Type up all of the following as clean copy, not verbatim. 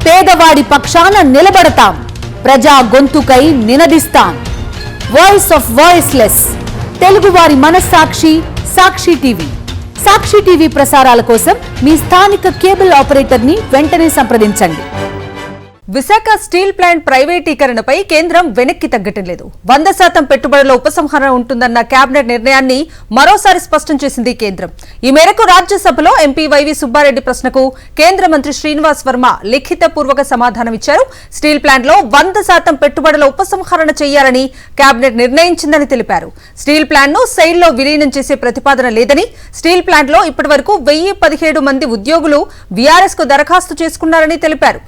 పేదవాడి పక్షాన నిలబడతాం, ప్రజా గొంతుకై నినదిస్తాం. వాయిస్ ఆఫ్ వాయిస్లెస్, తెలుగువారి మనస్సాక్షి, సాక్షి టీవీ. సాక్షి టీవీ ప్రసారాల కోసం మీ స్థానిక కేబుల్ ఆపరేటర్ ని వెంటనే సంప్రదించండి. విశాఖ స్టీల్ ప్లాంట్ ప్రైవేటీకరణపై కేంద్రం వెనక్కి తగ్గటం లేదు. 100% పెట్టుబడుల ఉపసంహరణ ఉంటుందన్న కేబినెట్ నిర్ణయాన్ని మరోసారి స్పష్టం చేసింది కేంద్రం. ఈ మేరకు రాజ్యసభలో ఎంపీ వైవి సుబ్బారెడ్డి ప్రశ్నకు కేంద్ర మంత్రి శ్రీనివాస్ వర్మ లిఖితపూర్వక సమాధానం ఇచ్చారు. స్టీల్ ప్లాంట్లో 100% పెట్టుబడుల ఉపసంహరణ చేయాలని కేబినెట్ నిర్ణయించిందని తెలిపారు. స్టీల్ ప్లాంట్ ను సెయిల్ లో విలీనం చేసే ప్రతిపాదన లేదని, స్టీల్ ప్లాంట్ లో ఇప్పటివరకు 1017 మంది ఉద్యోగులు వీఆర్ఎస్ కు దరఖాస్తు చేసుకున్నారని తెలిపారు.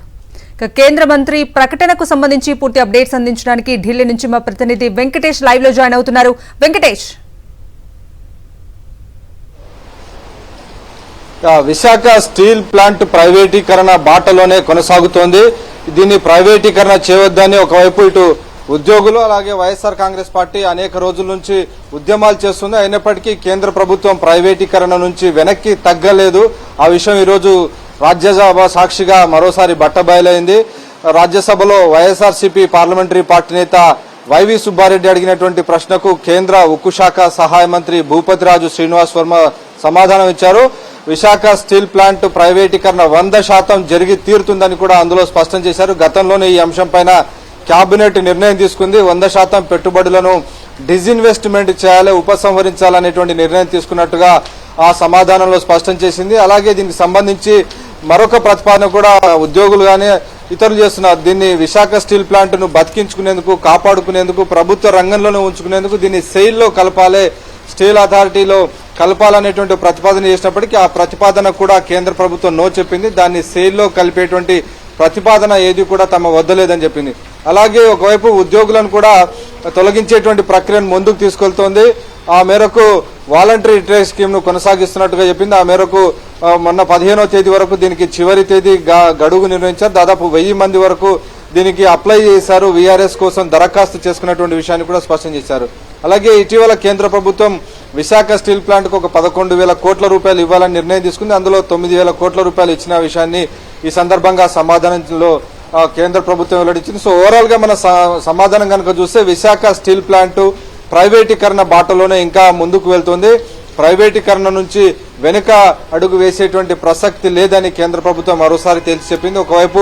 కేంద్ర మంత్రి ప్రకటనకు సంబంధించి పూర్తి అప్డేట్స్ అందించడానికి ఢిల్లీ నుంచి మా ప్రతినిధి వెంకటేష్ లైవ్ లో జాయిన్ అవుతున్నారు. వెంకటేష్, విశాఖ స్టీల్ ప్లాంట్ ప్రైవేటీకరణ బాటలోనే కొనసాగుతోంది. దీన్ని ప్రైవేటీకరణ చేయవద్దని ఒకవైపు ఇటు ఉద్యోగులు అలాగే వైఎస్ఆర్ కాంగ్రెస్ పార్టీ అనేక రోజుల నుంచి ఉద్యమాలు చేస్తుంది. అయినప్పటికీ కేంద్ర ప్రభుత్వం ప్రైవేటీకరణ నుంచి వెనక్కి తగ్గలేదు. ఆ విషయం ఈరోజు రాజ్యసభ సాక్షిగా మరోసారి బట్టబయలైంది. రాజ్యసభలో వైఎస్ఆర్సీపీ పార్లమెంటరీ పార్టీ నేత వైవి సుబ్బారెడ్డి అడిగినటువంటి ప్రశ్నకు కేంద్ర ఉక్కు శాఖ సహాయ మంత్రి భూపతిరాజు శ్రీనివాస్ వర్మ సమాధానం ఇచ్చారు. విశాఖ స్టీల్ ప్లాంట్ ప్రైవేటీకరణ 100% జరిగి తీరుతుందని కూడా అందులో స్పష్టం చేశారు. గతంలోనే ఈ అంశంపైన కేబినెట్ నిర్ణయం తీసుకుంది. 100% పెట్టుబడులను డిజిన్వెస్ట్మెంట్ చేయాలి, ఉపసంహరించాలనేటువంటి నిర్ణయం తీసుకున్నట్టుగా ఆ సమాధానంలో స్పష్టం చేసింది. అలాగే దీనికి సంబంధించి మరొక ప్రతిపాదన కూడా ఉద్యోగులు కానీ ఇతరులు చేస్తున్నారు. దీన్ని విశాఖ స్టీల్ ప్లాంట్ ను బతికించుకునేందుకు, కాపాడుకునేందుకు, ప్రభుత్వ రంగంలోనే ఉంచుకునేందుకు దీన్ని సెయిల్లో కలపాలి, స్టీల్ అథారిటీలో కలపాలనేటువంటి ప్రతిపాదన చేసినప్పటికీ ఆ ప్రతిపాదన కూడా కేంద్ర ప్రభుత్వం నో చెప్పింది. దాన్ని సెయిల్లో కలిపేటువంటి ప్రతిపాదన ఏది కూడా తమ వద్దలేదని చెప్పింది. అలాగే ఒకవైపు ఉద్యోగులను కూడా తొలగించేటువంటి ప్రక్రియను ముందుకు తీసుకెళ్తోంది. ఆ మేరకు వాలంటరీ రిటైర్ స్కీమ్ ను కొనసాగిస్తున్నట్టుగా చెప్పింది. ఆ మేరకు మొన్న 15వ తేదీ వరకు దీనికి చివరి తేదీ గడువు నిర్ణయించారు. దాదాపు 1000 మంది వరకు దీనికి అప్లై చేశారు, వీఆర్ఎస్ కోసం దరఖాస్తు చేసుకున్నటువంటి విషయాన్ని కూడా స్పష్టం చేశారు. అలాగే ఇటీవల కేంద్ర ప్రభుత్వం విశాఖ స్టీల్ ప్లాంట్ కు ఒక 11,000 కోట్ల రూపాయలు ఇవ్వాలని నిర్ణయం తీసుకుంది. అందులో 9,000 కోట్ల రూపాయలు ఇచ్చిన విషయాన్ని ఈ సందర్భంగా సమాధానంలో కేంద్ర ప్రభుత్వం వెల్లడించింది. సో ఓవరాల్ గా మన సమాధానం కనుక చూస్తే విశాఖ స్టీల్ ప్లాంట్ ప్రైవేటీకరణ బాటలోనే ఇంకా ముందుకు వెళ్తుంది. ప్రైవేటీకరణ నుంచి వెనుక అడుగు వేసేటువంటి ప్రసక్తి లేదని కేంద్ర ప్రభుత్వం మరోసారి తేల్చి చెప్పింది. ఒకవైపు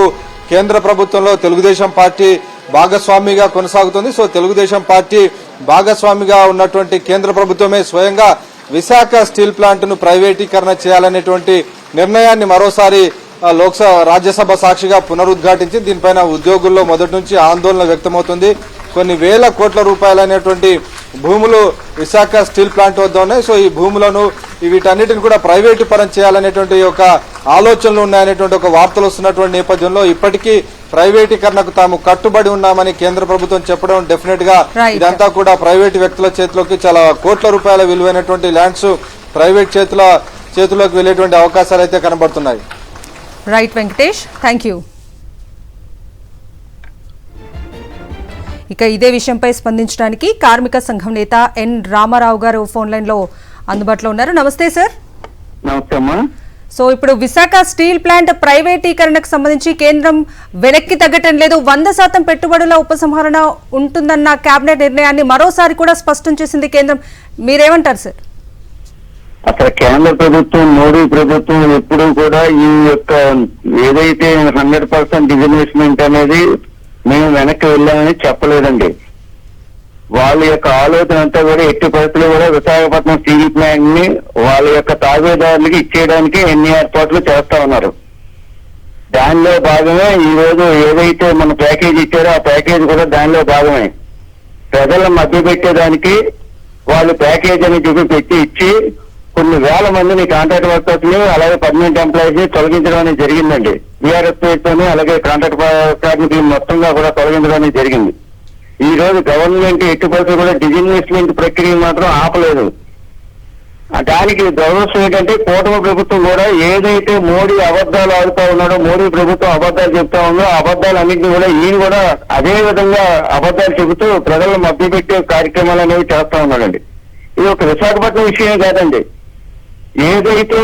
కేంద్ర ప్రభుత్వంలో తెలుగుదేశం పార్టీ భాగస్వామిగా కొనసాగుతుంది. సో తెలుగుదేశం పార్టీ భాగస్వామిగా ఉన్నటువంటి కేంద్ర ప్రభుత్వమే స్వయంగా విశాఖ స్టీల్ ప్లాంట్ ను ప్రైవేటీకరణ చేయాలనేటువంటి నిర్ణయాన్ని మరోసారి రాజ్యసభ సాక్షిగా పునరుద్ఘాటించి దీనిపైన ఉద్యోగుల్లో మొదటి నుంచి ఆందోళన వ్యక్తమవుతుంది. కొన్ని వేల కోట్ల రూపాయలైనటువంటి భూములు విశాఖ స్టీల్ ప్లాంట్ వద్ద ఉన్నాయి. సో ఈ భూములను వీటన్నిటిని కూడా ప్రైవేటు పరం చేయాలనేటువంటి ఒక ఆలోచనలు ఉన్నాయనేటువంటి ఒక వార్తలు వస్తున్నటువంటి నేపథ్యంలో ఇప్పటికీ ప్రైవేటీకరణకు తాము కట్టుబడి ఉన్నామని కేంద్ర ప్రభుత్వం చెప్పడం డెఫినెట్ గా ఇదంతా కూడా ప్రైవేటు వ్యక్తుల చేతిలోకి చాలా కోట్ల రూపాయల విలువైనటువంటి ల్యాండ్స్ ప్రైవేట్ చేతిలోకి వెళ్లేటువంటి అవకాశాలు అయితే కనబడుతున్నాయి. Right Venkatesh, thank you. ఇక ఇదే విషయంపై స్పందించడానికి కార్మిక సంఘం నేత ఎన్ రామారావు గారు ఫోన్ లైన్ లో అందుబాటులో ఉన్నారు. నమస్తే సార్. నమస్తే అమ్మా. సో ఇప్పుడు విశాఖ స్టీల్ ప్లాంట్ ప్రైవేటీకరణకు సంబంధించి కేంద్రం వెనక్కి తగ్గటం లేదు, 100% పెట్టుబడుల ఉపసంహరణ ఉంటుందన్న కేబినెట్ నిర్ణయాన్ని మరోసారి కూడా స్పష్టం చేసింది కేంద్రం. మీరేమంటారు సార్? అసలు కేంద్ర ప్రభుత్వం, మోడీ ప్రభుత్వం ఎప్పుడు కూడా ఈ యొక్క ఏదైతే 100% డిజిన్వెస్ట్మెంట్ అనేది మేము వెనక్కి వెళ్ళామని చెప్పలేదండి. వాళ్ళ యొక్క ఆలోచన అంతా కూడా ఎట్టి పరిస్థితుల్లో కూడా విశాఖపట్నం స్టీల్ ప్లాంట్ ని వాళ్ళ యొక్క తాబేదారులకి ఇచ్చేయడానికి ఎన్ని ఏర్పాట్లు చేస్తా ఉన్నారు. దానిలో భాగమే ఈ రోజు ఏదైతే మన ప్యాకేజ్ ఇచ్చారో ఆ ప్యాకేజ్ కూడా దానిలో భాగమే. ప్రజలను మభ్య పెట్టేదానికి వాళ్ళు ప్యాకేజ్ అని పెట్టి ఇచ్చి కొన్ని వేల మందిని కాంట్రాక్ట్ వర్కర్స్ ని అలాగే పర్మనెంట్ ఎంప్లాయీస్ ని తొలగించడం అనేది జరిగిందండి. బీఆర్ఎస్ పేరుతోని అలాగే కాంట్రాక్ట్ కార్మికులు మొత్తంగా కూడా తొలగించడం అనేది జరిగింది. ఈ రోజు గవర్నమెంట్ ఎట్టి పరిస్థితులు కూడా డిజిన్వెస్ట్మెంట్ ప్రక్రియ మాత్రం ఆపలేదు. దానికి దురదృష్టం ఏంటంటే కూటమి ప్రభుత్వం కూడా ఏదైతే మోడీ అబద్దాలు ఆడుతూ ఉన్నాడో, మోడీ ప్రభుత్వం అబద్దాలు చెప్తా ఉందో ఆ అబద్దాలన్నింటినీ కూడా ఈయన కూడా అదే విధంగా అబద్దాలు చెబుతూ ప్రజలను మభ్యపెట్టే కార్యక్రమాలు అనేవి చేస్తా ఉన్నాడండి. ఇది ఒక విశాఖపట్నం విషయమే కాదండి. ఏదైతే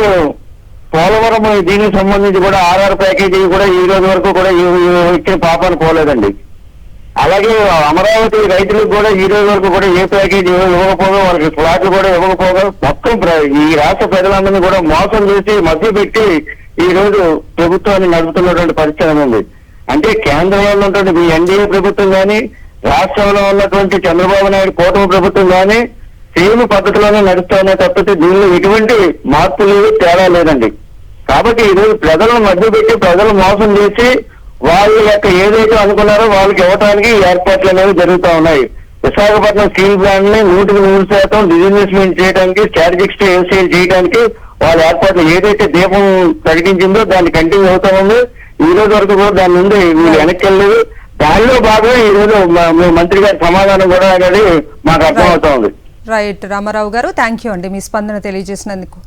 పోలవరం దీనికి సంబంధించి కూడా ఆర్ఆర్ ప్యాకేజీ కూడా ఈ రోజు వరకు కూడా ఇచ్చిన పాపాలు పోలేదండి. అలాగే అమరావతి రైతులకు కూడా ఈ రోజు వరకు కూడా ఏ ప్యాకేజీ ఇవ్వకపోగా, వాళ్ళకి ఫ్లాట్లు కూడా ఇవ్వకపోగా, మొత్తం ఈ రాష్ట్ర ప్రజలందరినీ కూడా మోసం చేసి మధ్య పెట్టి ఈ రోజు ప్రభుత్వాన్ని నడుపుతున్నటువంటి పరిస్థితి ఉంది. అంటే కేంద్రంలో ఉన్నటువంటి మీ ఎన్డీఏ ప్రభుత్వం కానీ, రాష్ట్రంలో ఉన్నటువంటి చంద్రబాబు నాయుడు కూటమి ప్రభుత్వం కానీ సేమ్ పద్ధతిలోనే నడుస్తానే తప్పితే దీనిలో ఎటువంటి మార్పు లేదు, తేడా లేదండి. కాబట్టి ఈ రోజు ప్రజలను మధ్య పెట్టి ప్రజలు మోసం చేసి వాళ్ళు యొక్క ఏదైతే అనుకున్నారో వాళ్ళకి ఇవ్వడానికి ఏర్పాట్లు అనేవి జరుగుతూ ఉన్నాయి. విశాఖపట్నం స్టీల్ ప్లాంట్ ని 100% డిజిన్వెస్ట్మెంట్ చేయడానికి, స్ట్రాటజిక్ సేల్ చేయడానికి వాళ్ళ ఏర్పాట్లు ఏదైతే దీపం ప్రకటించిందో దాన్ని కంటిన్యూ అవుతా ఉంది. ఈ రోజు వరకు కూడా దాని నుండి వీళ్ళు వెనక్కి వెళ్ళలేదు. దానిలో భాగంగా ఈ రోజు మంత్రి గారి సమాధానం కూడా అనేది మాకు అర్థమవుతా ఉంది. రైట్ రామారావు గారు, థ్యాంక్ యూ అండి మీ స్పందన తెలియజేసినందుకు.